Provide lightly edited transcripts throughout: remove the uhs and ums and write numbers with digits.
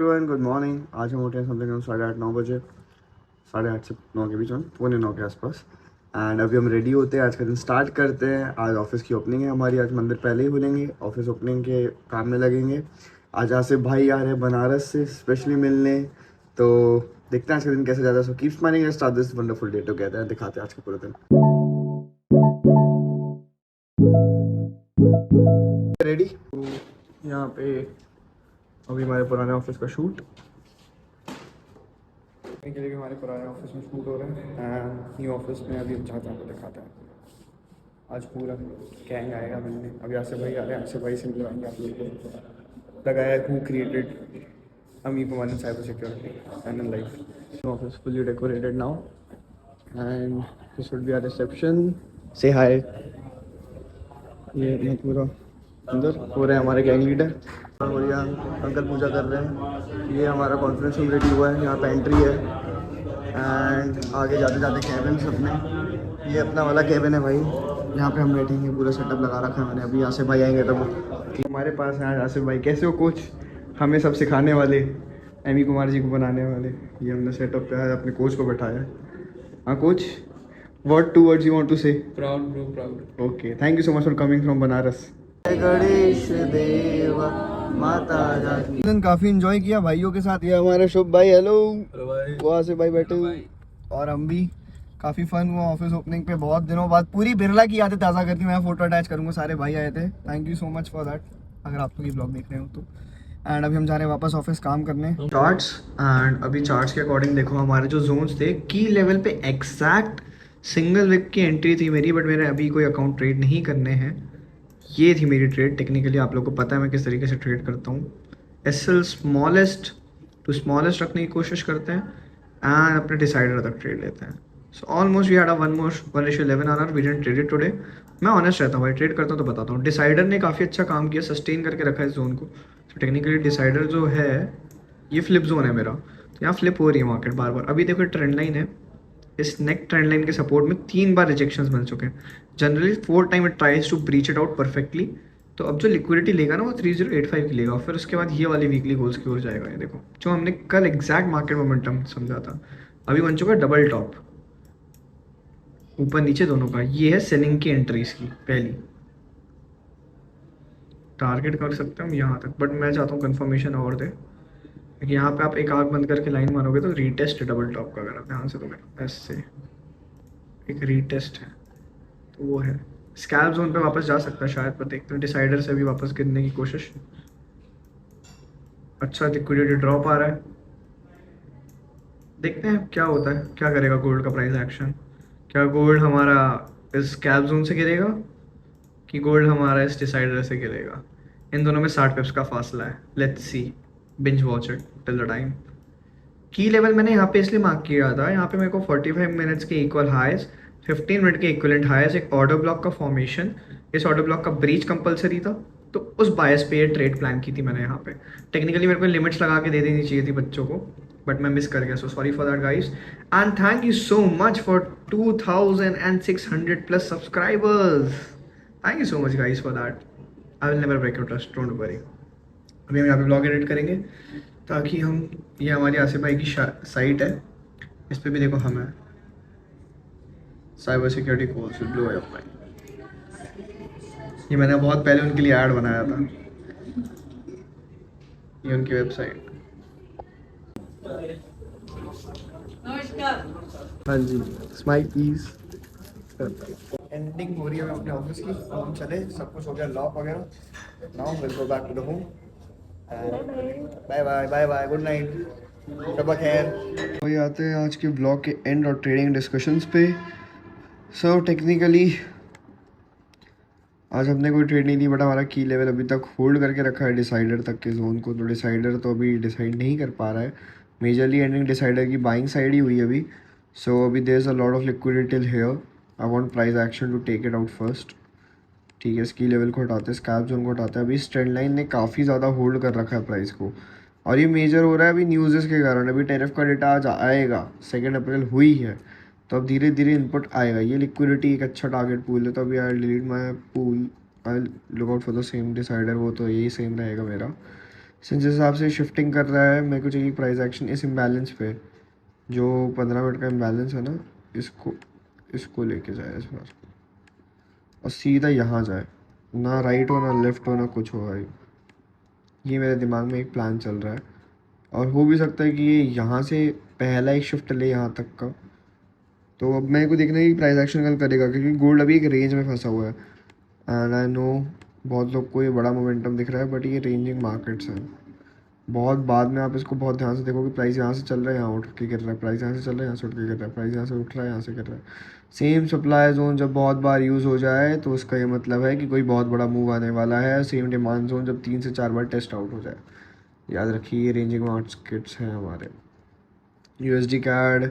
Everyone, good morning. आज हम उठे हैं समथिंग 8:30-9 बजे, 8:30 से 9 के बीच में, 8:45 के आसपास। एंड अभी हम रेडी होते हैं, आज का दिन स्टार्ट करते हैं। आज ऑफिस की ओपनिंग है हमारी, आज मंदिर पहले ही खुलेंगे, ऑफिस ओपनिंग के काम में लगेंगे। आज आसिफ भाई आ रहे हैं बनारस से स्पेशली मिलने, तो देखते हैं आज का दिन कैसे जाता है। So keep smiling and start this wonderful day together. दिखाते हैं आज का पूरा दिन। रेडी यहाँ पे अभी हमारे पुराने ऑफिस का शूट के लिए हमारे पुराने ऑफिस में शूट हो रहे हैं एंड न्यू ऑफिस में अभी हम चाहते हैं दिखाते हैं। आज पूरा गैंग आएगा मिलने। अभी आसिफ भाई आ रहे हैं, आसिफ भाई से मिलवाएंगे आप लोगों को। लगाया who created Ami Kumar cyber security and in life. Office fully decorated now and this would be our reception. से हाय। ये पूरा अंदर हो रहे हैं हमारे गैंग लीडर और यहाँ अंकल पूजा कर रहे हैं। ये हमारा कॉन्फ्रेंस रूम रेडी हुआ है, यहाँ पे एंट्री है एंड आगे जाते जाते कैबिन अपने, ये अपना वाला कैबिन है भाई, यहाँ पे हम बैठेंगे। पूरा सेटअप लगा रखा है मैंने। अभी आसिफ भाई आएंगे तब हमारे पास हैं। आज आसिफ भाई कैसे हो कोच, हमें सब सिखाने वाले, एमी कुमार जी को बनाने वाले। ये हमने सेटअप पे अपने कोच को बैठाया है। हाँ coach, what 2 words you want to say? Proud bro, proud. Okay, thank you so much for coming from Banaras. Ganesh देवा माता जाकी। दिन काफी एंजॉय किया भाइयों के साथ। ये हमारे शुभ भाई, हेलो भाई। वहाँ से भाई बैठे हुए और हम भी। काफी फन हुआ ऑफिस ओपनिंग पे, बहुत दिनों बाद पूरी बिरला की यादें ताज़ा करती। मैं फोटो अटैच करूंगा, सारे भाई आए थे। Thank you so much for that, अगर आप लोग ये ब्लॉग देख रहे हो तो। एंड अभी हम जा रहे हैं वापस ऑफिस काम करने। चार्ट्स एंड अभी चार्ट्स के अकॉर्डिंग देखो हमारे जो जोन्स थे की लेवल पे एग्जैक्ट सिंगल विक की एंट्री थी मेरी, बट मेरे अभी कोई अकाउंट ट्रेड नहीं करने हैं। ये थी मेरी ट्रेड। टेक्निकली आप लोगों को पता है मैं किस तरीके से ट्रेड करता हूँ। एसएल स्मॉलेस्ट टू स्मॉलेस्ट रखने की कोशिश करते हैं एंड अपने डिसाइडर तक ट्रेड लेते हैं। So almost we had a 1:11 on our, we didn't trade it today. मैं ऑनेस्ट रहता हूँ भाई, ट्रेड करता हूँ तो बताता हूँ। डिसाइडर ने काफ़ी अच्छा काम किया, सस्टेन करके रखा है इस जोन को। तो टेक्निकली डिसाइडर जो है ये फ्लिप जोन है मेरा, तो यहाँ फ्लिप हो रही है मार्केट बार बार। अभी देखो ट्रेंड लाइन है, इस नेक ट्रेंड लाइन के सपोर्ट में 3 बार रिजेक्शंस मिल चुके हैं। Generally 4 time it tries to breach it out perfectly. तो अब जो लिक्विडिटी लेगा ना वो 3085 की लेगा, फिर उसके बाद ये वाली वीकली गोल्स की ओर जाएगा। ये देखो जो हमने कल एग्जैक्ट मार्केट मोमेंटम समझा था, अभी बन चुका है डबल टॉप, ऊपर नीचे दोनों का। ये है सेलिंग की एंट्रीज की पहली। टारगेट कर सकते हैं हम यहाँ तक, बट मैं चाहता हूँ कन्फर्मेशन और दे। क्योंकि यहाँ पे आप एक आँख बंद करके लाइन मारोगे तो रीटेस्ट है डबल टॉप का। अगर आप ध्यान से तो मेरे ऐसे एक रीटेस्ट है, तो वो है स्कैल्प जोन पे वापस जा सकता है शायद, पर देखते हैं। डिसाइडर से भी वापस गिरने की कोशिश। अच्छा लिक्विडिटी ड्रॉप आ रहा है, देखते हैं क्या होता है, क्या करेगा गोल्ड का प्राइस एक्शन। क्या गोल्ड हमारा इस स्कैल्प जोन से गिरेगा कि गोल्ड हमारा इस डिसाइडर से गिरेगा। इन दोनों में 60 पिप्स का फासला है। Let's see, binge watch it till the time. की लेवल मैंने यहाँ पे इसलिए मार्क किया था, यहाँ पे मेरे को 45 मिनट्स के इक्वल हाइज, 15 मिनट के इक्वलेंट हाइज, एक ऑर्डर ब्लॉक का फॉर्मेशन, इस ऑर्डर ब्लॉक का ब्रीच कंपलसरी था। तो उस बायस पे ये ट्रेड प्लान की थी मैंने यहाँ पे। टेक्निकली मेरे को लिमिट्स लगा के दे देनी चाहिए थी बच्चों को, बट मैं मिस कर गया। So sorry for that guys and thank you so much for 2600 plus subscribers. Thank you so much guys for that. I will never break your trust, don't worry. अभी हम यहाँ पे ब्लॉग एडिट करेंगे ताकि हम, ये हमारी आसिफ भाई की साइट है, इस पे भी देखो हम है साइबर सिक्योरिटी कोर्स ब्लू है भाई। ये मैंने बहुत पहले उनके लिए ऐड बनाया था, ये उनकी वेबसाइट। हाँ जी, स्माइल प्लीज। एंडिंग हो रही है अपने ऑफिस की, तो हम चले, सब कुछ हो गया लॉक वगैरह। Now will go back to the home. Bye bye bye bye, good night, शब खैर। वही आते हैं आज के ब्लॉग के एंड और ट्रेडिंग डिस्कशंस पे। सो टेक्निकली आज हमने कोई ट्रेड नहीं दी, बट हमारा की लेवल अभी तक होल्ड करके रखा है डिसाइडर तक के जोन को। तो डिसाइडर तो अभी डिसाइड नहीं कर पा रहा है। मेजरली एंडिंग डिसाइडर की बाइंग साइड ही हुई अभी। सो अभी there is a lot of liquidity here. I want price action to take it out first. ठीक है, स्की लेवल को हटाते हैं, स्कैप जोन को हटाते हैं। अभी इस ट्रेंड लाइन ने काफ़ी ज़्यादा होल्ड कर रखा है प्राइस को, और ये मेजर हो रहा है अभी न्यूज़ के कारण। अभी टैरिफ का डेटा आज आएगा, 2 अप्रैल हुई है, तो अब धीरे धीरे इनपुट आएगा। ये लिक्विडिटी एक अच्छा टारगेट पूल है, तो अभी आई delete my pool, I look out for the same decider. वो तो यही सेम रहेगा मेरा। जिस हिसाब से शिफ्टिंग कर रहा है मेरे को चाहिए प्राइस एक्शन इस इम्बैलेंस पे, जो 15 मिनट का इम्बैलेंस है ना, इसको इसको लेके जाए इस बार और सीधा यहाँ जाए, ना राइट हो ना लेफ्ट हो ना कुछ हो भाई। ये मेरे दिमाग में एक प्लान चल रहा है और हो भी सकता है कि ये यहाँ से पहला एक शिफ्ट ले यहाँ तक का। तो अब मेरे को देखना है कि प्राइस एक्शन कल करेगा, क्योंकि गोल्ड अभी एक रेंज में फंसा हुआ है एंड आई नो बहुत लोग को ये बड़ा मोमेंटम दिख रहा है, बट ये रेंजिंग मार्केट्स हैं। बहुत बाद में आप इसको बहुत ध्यान से देखोगे, प्राइस यहाँ से चल रहा है यहाँ उठ के गिर रहा है, प्राइस यहाँ से चल रहा है यहाँ से उठ के गिर रहा है, प्राइस यहाँ से उठ रहा है यहाँ से गिर रहा है। सेम सप्लाई जोन जब बहुत बार यूज़ हो जाए तो उसका ये मतलब है कि कोई बहुत बड़ा मूव आने वाला है। सेम डिमांड जोन जब 3 से 4 बार टेस्ट आउट हो जाए, याद रखिए ये रेंजिंग मार्केट्स हैं हमारे। यूएसडी कैड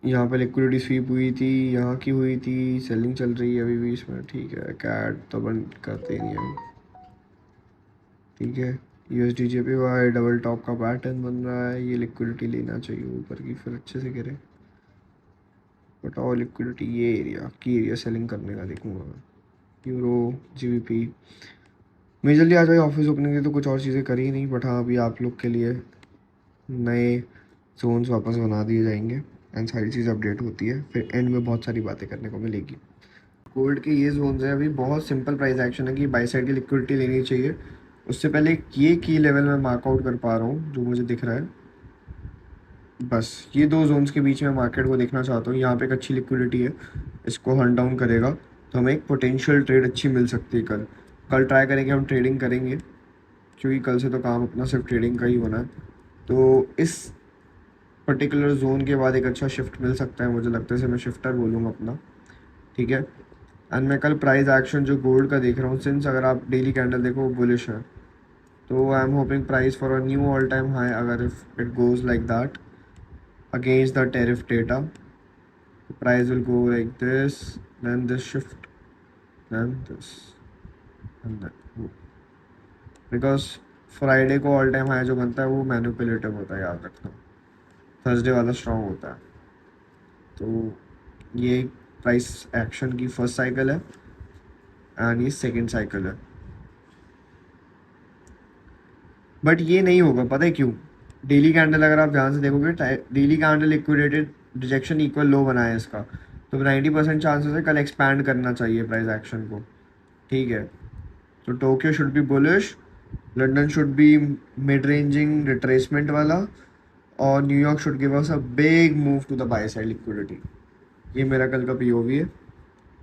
यहाँ पे लिक्विडिटी स्वीप हुई थी, यहाँ की हुई थी, सेलिंग चल रही है अभी भी इसमें, ठीक है। कैड तो बंद करते ही नहीं है, ठीक है। यूएसडी जेपीवाई डबल टॉप का पैटर्न बन रहा है, ये लिक्विडिटी लेना चाहिए ऊपर की, फिर अच्छे से गिरे। बट और लिक्विडिटी ये एरिया सेलिंग करने का देखूंगा मैं। यूरो जीबीपी मेजरली आज भाई ऑफिस ओपनिंग थी तो कुछ और चीज़ें करी नहीं, बट हाँ अभी आप लोग के लिए नए जोन्स वापस बना दिए जाएंगे एंड सारी चीज़ अपडेट होती है, फिर एंड में बहुत सारी बातें करने को मिलेगी। गोल्ड के ये जोन्स हैं, अभी बहुत सिंपल प्राइस एक्शन है कि बाई साइड की लिक्विडिटी लेनी चाहिए। उससे पहले ये की लेवल में मार्कआउट कर पा रहा हूँ जो मुझे दिख रहा है, बस ये दो जोन्स के बीच में मार्केट को देखना चाहता हूँ। यहाँ पे एक अच्छी लिक्विडिटी है, इसको हंट डाउन करेगा तो हमें एक पोटेंशियल ट्रेड अच्छी मिल सकती है। कल कल ट्राई करेंगे, हम ट्रेडिंग करेंगे क्योंकि कल से तो काम अपना सिर्फ ट्रेडिंग का ही होना है। तो इस पर्टिकुलर जोन के बाद एक अच्छा शिफ्ट मिल सकता है, मुझे लगता है इसे मैं शिफ्टर बोलूँगा अपना, ठीक है। एंड मैं कल प्राइस एक्शन जो गोल्ड का देख रहा हूँ, सिंस अगर आप डेली कैंडल देखो वो बुलिश है, तो I am hoping price for a new all time high. अगर if it goes like that against the tariff data, the price will go like this, then this shift, then this, and then because Friday को all time high जो बनता है वो manipulative होता है, याद रखना। थर्सडे वाला स्ट्रॉन्ग होता है। तो ये प्राइस एक्शन की फर्स्ट साइकिल है एंड ये सेकंड साइकिल है, बट ये नहीं होगा, पता है क्यों? डेली कैंडल अगर आप ध्यान से देखोगे, daily candle liquidated rejection equal low बना है इसका, तो 90% चांसेस है कल एक्सपैंड करना चाहिए प्राइस एक्शन को, ठीक है। तो Tokyo should be bullish, London should be mid ranging retracement वाला, और New York should give us a big move to the buy side liquidity. ये मेरा कल का पीओवी है।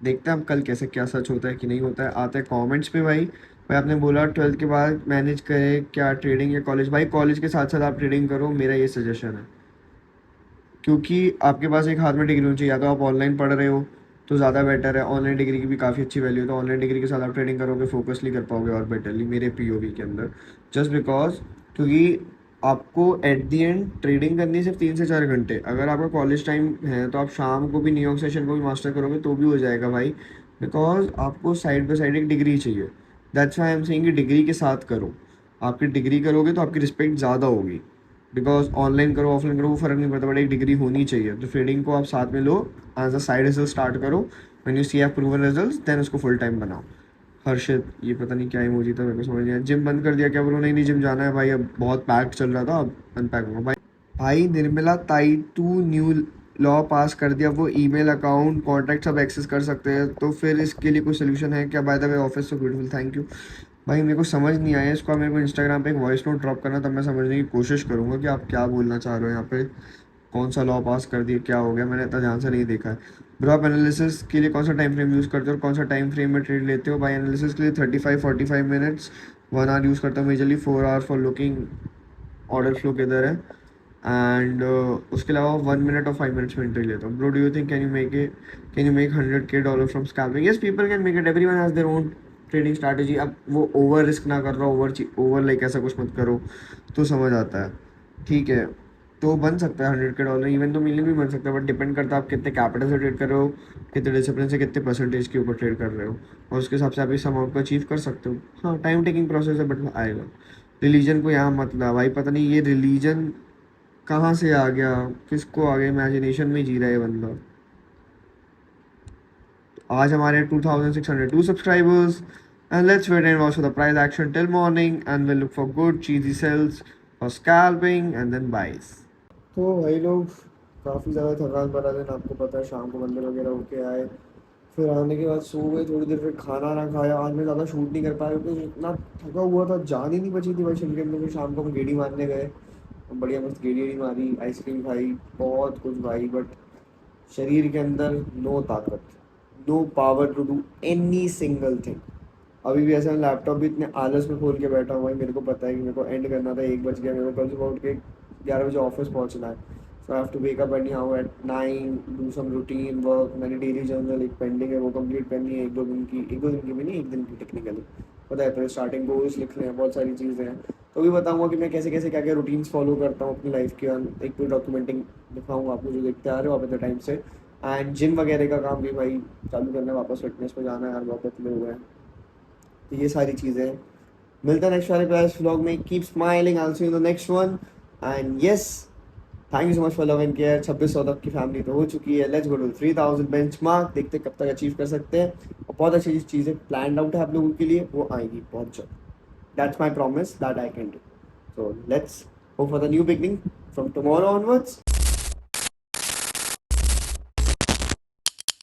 देखते हैं अब कल कैसे क्या सच होता है कि नहीं होता है। आते हैं कमेंट्स पे भाई। भाई आपने बोला 12th के बाद मैनेज करे क्या ट्रेडिंग या कॉलेज? भाई कॉलेज के साथ साथ आप ट्रेडिंग करो, मेरा ये सजेशन है, क्योंकि आपके पास एक हाथ में डिग्री होनी चाहिए। या तो आप ऑनलाइन पढ़ रहे हो तो ज़्यादा बेटर है, ऑनलाइन डिग्री की भी काफ़ी अच्छी वैल्यू है, तो ऑनलाइन डिग्री के साथ आप ट्रेडिंग करोगे, फोकस नहीं कर पाओगे और बेटरली मेरे पीओवी के अंदर, जस्ट बिकॉज क्योंकि आपको एट दी एंड ट्रेडिंग करनी है सिर्फ 3 से 4 घंटे। अगर आपका कॉलेज टाइम है तो आप शाम को भी न्यूयॉर्क सेशन को भी मास्टर करोगे तो भी हो जाएगा भाई, बिकॉज आपको साइड बाई साइड एक डिग्री चाहिए। That's why I am saying कि डिग्री के साथ करो। आपकी डिग्री करोगे तो आपकी रिस्पेक्ट ज़्यादा होगी, बिकॉज ऑनलाइन करो ऑफलाइन करो वो फ़र्क नहीं पड़ता, बट एक डिग्री होनी चाहिए। तो ट्रेडिंग को आप साथ में लो, as a side hustle start करो, when you see have proven results then उसको फुल टाइम बनाओ। हर्षित, ये पता नहीं क्या इमोजी था, मेरे को समझ नहीं आया। जिम बंद कर दिया क्या बोलो? नहीं जिम जाना है भाई, अब बहुत पैक्ड चल रहा था, अब अनपैक होगा भाई। भाई निर्मला ताई टू न्यू लॉ पास कर दिया, वो ईमेल अकाउंट कॉन्टैक्ट सब एक्सेस कर सकते हैं, तो फिर इसके लिए कोई सोल्यूशन है क्या? By the way office so beautiful, thank you. भाई मेरे को समझ नहीं आया इसको, मेरे को इंस्टाग्राम पे एक वॉइस नोट ड्रॉप करना, तब मैं समझने की कोशिश करूँगा कि आप क्या बोलना चाह रहे हो यहाँ पे। कौन सा लॉ पास कर दिया, क्या हो गया? मैंने इतना ध्यान से नहीं देखा है। ब्रो आप एनालिसिस के लिए कौन सा टाइम फ्रेम यूज़ करते हो और कौन सा टाइम फ्रेम में ट्रेड लेते हो? भाई एनालिसिस के लिए 35-45 मिनट्स, 1 आवर यूज़ करता हूँ majorly, 4 hour for looking order flow किधर है, एंड उसके अलावा 1 मिनट और 5 मिनट्स में एंट्री लेता हूँ। Bro do you think can you make $100K from scalping? Yes people can make it, everyone has their own trading strategy. अब वो ओवर रिस्क ना कर रहा, ओवर लाइक ऐसा कुछ मत करो तो समझ आता है, ठीक है। तो बन सकता है $100K, इवन तो मिलियन भी बन सकता है, बट डिपेंड करता है आप कितने कैपिटल से ट्रेड कर रहे हो, कितने डिसिप्लिन से, कितने परसेंटेज के ऊपर ट्रेड कर रहे हो, और उसके हिसाब से आप इस अमाउंट को अचीव कर सकते हो। हाँ टाइम टेकिंग प्रोसेस है बट आएगा। रिलीजन को यहाँ मत ला भाई, पता नहीं ये रिलीजन कहाँ से आ गया, किसको आ गया, इमेजिनेशन में जी रहा है ये बंदा। आज हमारे 2602 subscribers, And let's wait and watch for the price action till morning, and we'll look for good cheesy sells for scalping and then buys. तो भाई लोग काफ़ी ज़्यादा थकान भरा दिन, आपको पता है शाम को मंदिर वगैरह होके आए, फिर आने के बाद सो गए थोड़ी देर, फिर खाना ना खाया। आज मैं ज़्यादा शूट नहीं कर पाया क्योंकि इतना थका हुआ था, जान ही नहीं बची थी भाई शरीर के अंदर। फिर शाम को हम गेड़ी मारने गए, बढ़िया मस्त गेड़ी वेड़ी मारी, आइसक्रीम खाई, बहुत कुछ भाई, बट शरीर के अंदर नो ताकत, no power to do any single thing. अभी भी ऐसा लैपटॉप भी इतने आलस में खोल के बैठा हुआ है। मेरे को पता है कि मेरे को एंड करना था, 1 बज गया, मेरे को कल सुबह उठ के 11 बजे ऑफिस पहुंचना है। So I have to wake up anyhow at 9, do some routine work. मैंने डेली जर्नल एक पेंडिंग है, वो कंप्लीट करनी है, 1-2 दिन की भी नहीं, 1 दिन की टेक्निकली पता है। तो स्टार्टिंग गोल्स लिख हैं, बहुत सारी चीज़ें हैं, तो भी बताऊंगा कि मैं कैसे कैसे क्या क्या रूटीन्स फॉलो करता हूँ अपनी लाइफ के। एक पूरी डॉक्यूमेंटिंग दिखाऊंगा आपको, जो देखते आ रहे हो आप इतने टाइम से। एंड जिम वगैरह का काम भी भाई चालू करना है, वापस फिटनेस पे जाना है यार, बहुत पतले हुए हैं। तो ये सारी चीज़ें हैं। मिलते हैं नेक्स्ट वाले प्लस व्लॉग में। Keep smiling, I see you in the next one. And yes, thank you so much for love and care. 2600 तक की फैमिली तो हो चुकी है, लेट्स गो टू 3000 बेंचमार्क। देखते हैं कब तक अचीव कर सकते हैं, और बहुत अच्छी चीज़ें प्लान आउट है आप लोगों के लिए, वो आएगी बहुत जल्द। That's my promise that I can do. So let's hope for the new beginning from tomorrow onwards.